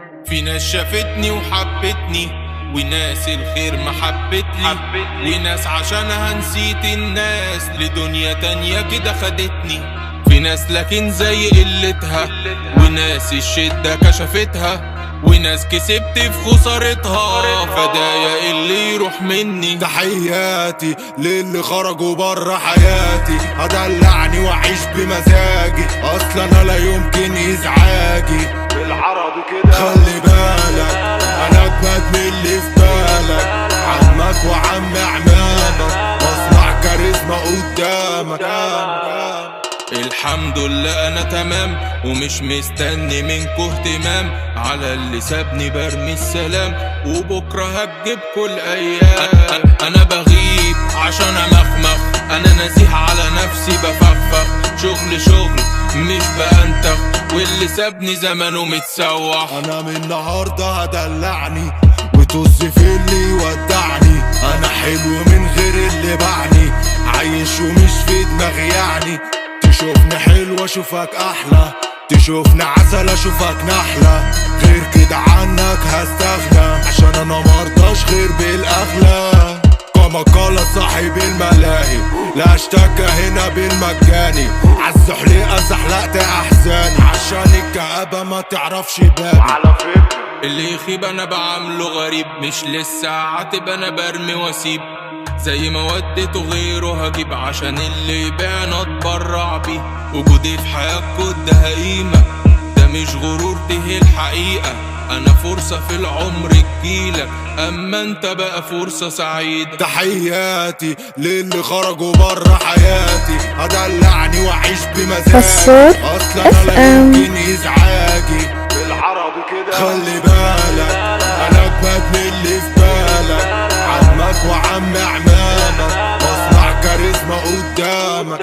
في ناس شافتني وحبتني، وناس الخير محبتلي، وناس عشانها نسيت الناس لدنيا تانية كده خدتني. في ناس لكن زي قلتها، وناس الشدة كشفتها، وناس كسبت في خسارتها، فدايا اللي يروح مني. تحياتي للي خرجوا برا حياتي، هدلعني واعيش بمزاجي، اصلا انا لا يمكن ازعاجي. بالعربي كده خلي بالك، انا اجمد من اللي في بالك، عمك وعم عمامك، مصنع كاريزما قدامك. الحمد لله انا تمام، ومش مستني منكو اهتمام، على اللي سابني برمي السلام، وبكره هتجيب كل ايام. انا بغيب عشان امخمخ، انا نزيه على نفسي بفخفخ، شغل مش بأنتخ، واللي سابني زمانه متسوح. انا من النهارده هدلعني وطز في اللي يودعني، انا حلو من غير اللي باعني، عايش ومش في دماغي يعني. تشوفني حلو اشوفك احلى، تشوفني عسل اشوفك نحلة، غير كده عنك هستغنى، عشان انا مرضاش غير بالاغلى. كما قال صاحب الملاهي، لا اشتكى هنا بالمجاني، عالزحليقة زحلقت احزاني، عشان الكآبة ما تعرفش بابي. على فكرة اللي يخيب انا بعمله غريب، مش لسه عاتب انا برمي واسيب، زي ما وديته غيره هجيب، عشان اللي يبيعنا اتبرع بيه. وجودي في حياتكوا ده قيمة، ده مش غرور دي الحقيقة، انا فرصة في العمر تجيلك، اما انت بقى فرصة سعيدة. تحياتي للي خرجوا برا حياتي، هدلعني واعيش بمزاجي، اصلا انا لا يمكن ازعاجي. بالعربي كده خلي بالك، انا اجمد من اللي في بالك، عمك وعم عمامك، مصنع كاريزما قدامك.